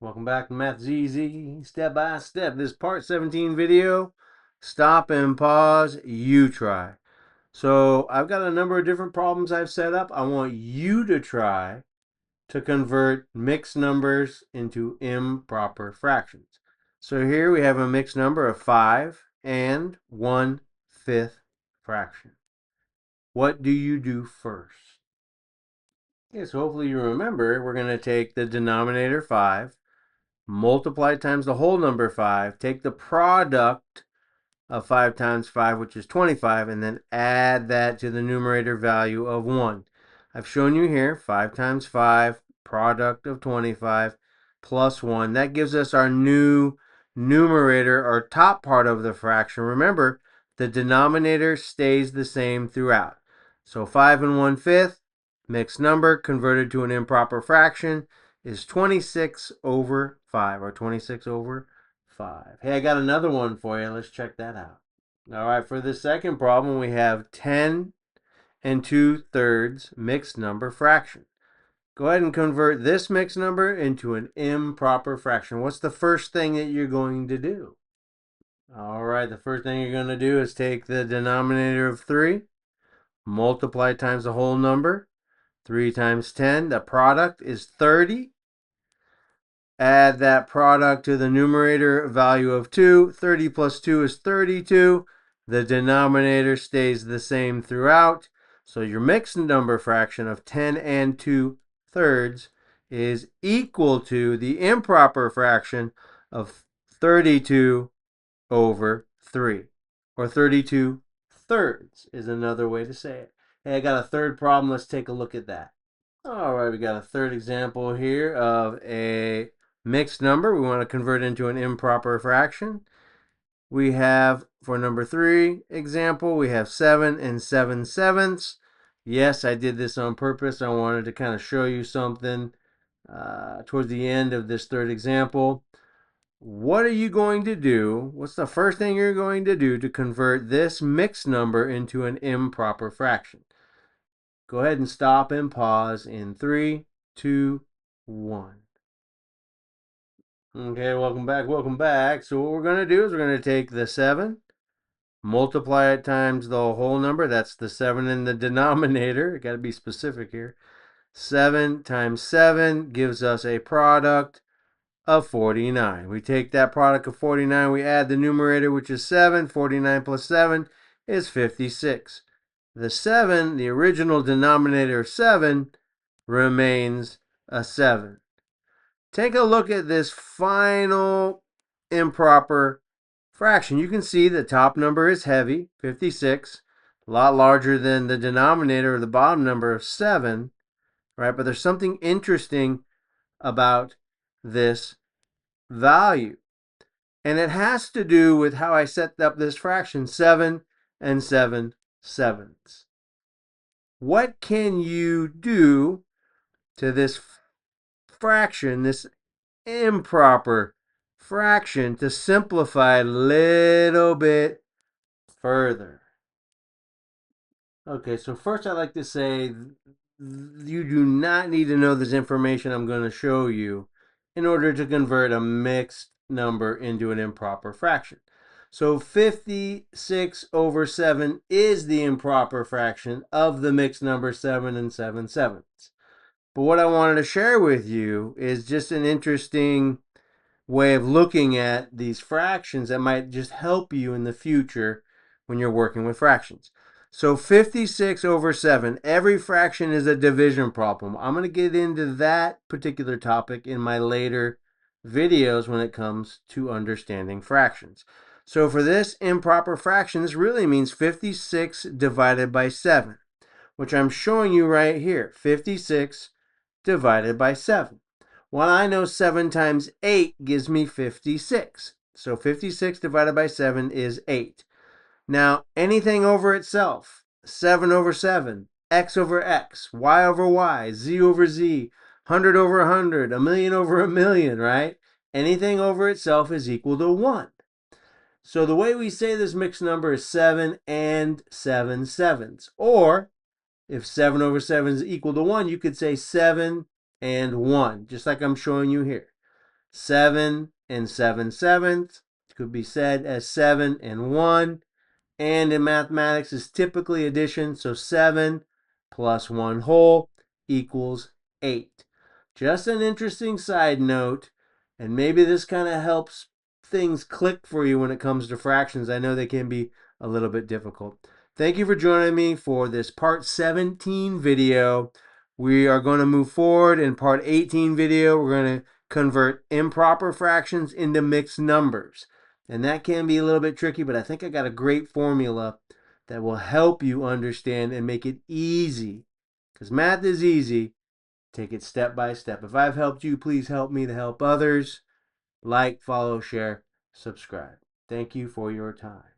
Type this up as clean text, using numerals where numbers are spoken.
Welcome back to Math ZZ, step by step. This part 17 video, stop and pause, you try. So I've got a number of different problems I've set up. I want you to try to convert mixed numbers into improper fractions. So here we have a mixed number of 5 and 1/5 fraction. What do you do first? Okay, so hopefully you remember we're going to take the denominator 5, multiply times the whole number 5, take the product of 5 times 5, which is 25, and then add that to the numerator value of 1. I've shown you here 5 times 5, product of 25, plus 1. That gives us our new numerator, or top part of the fraction. Remember, the denominator stays the same throughout. So 5 and 1/5, mixed number, converted to an improper fraction, is 26 over 5, or 26 over 5. Hey, I got another one for you. Let's check that out. All right, for the second problem, we have 10 and 2/3 mixed number fraction. Go ahead and convert this mixed number into an improper fraction. What's the first thing that you're going to do? All right, the first thing you're going to do is take the denominator of 3, multiply times the whole number. 3 times 10, the product is 30. Add that product to the numerator value of 2. 30 plus 2 is 32. The denominator stays the same throughout. So your mixed number fraction of 10 and 2/3 is equal to the improper fraction of 32 over 3. Or 32/3 is another way to say it. Hey, I got a third problem. Let's take a look at that. All right, we got a third example here of a mixed number. We want to convert into an improper fraction. We have, for number 3 example, we have 7 and 7/7. Yes, I did this on purpose. I wanted to kind of show you something towards the end of this third example. What are you going to do? What's the first thing you're going to do to convert this mixed number into an improper fraction? Go ahead and stop and pause in 3, 2, 1. Okay, welcome back, welcome back. So what we're going to do is we're going to take the 7, multiply it times the whole number. That's the 7 in the denominator. Got to be specific here. 7 times 7 gives us a product of 49. We take that product of 49, we add the numerator, which is 7. 49 plus 7 is 56. The 7, the original denominator of 7, remains a 7. Take a look at this final improper fraction. You can see the top number is heavy, 56, a lot larger than the denominator or the bottom number of 7, right? But there's something interesting about this value. And it has to do with how I set up this fraction, 7 and 7/7. What can you do to this fraction, this improper fraction, to simplify a little bit further? Okay, so first I'd like to say you do not need to know this information I'm going to show you in order to convert a mixed number into an improper fraction. So 56 over 7 is the improper fraction of the mixed number 7 and 7/7. But what I wanted to share with you is just an interesting way of looking at these fractions that might just help you in the future when you're working with fractions. So 56 over 7, every fraction is a division problem. I'm going to get into that particular topic in my later videos when it comes to understanding fractions. So for this improper fraction, this really means 56 divided by 7, which I'm showing you right here. 56 divided by 7. Well, I know 7 times 8 gives me 56. So 56 divided by 7 is 8. Now, anything over itself, 7 over 7, x over x, y over y, z over z, 100 over 100, a million over a million, right? Anything over itself is equal to 1. So the way we say this mixed number is 7 and 7/7. Or, if 7 over 7 is equal to 1, you could say 7 and 1, just like I'm showing you here. 7 and 7/7 could be said as 7 and 1. And in mathematics is typically addition, so 7 plus 1 whole equals 8. Just an interesting side note, and maybe this kind of helps things click for you when it comes to fractions. I know they can be a little bit difficult. Thank you for joining me for this part 17 video. We are going to move forward in part 18 video. We're going to convert improper fractions into mixed numbers. And that can be a little bit tricky, but I think I got a great formula that will help you understand and make it easy. Because math is easy. Take it step by step. If I've helped you, please help me to help others. Like, follow, share, subscribe. Thank you for your time.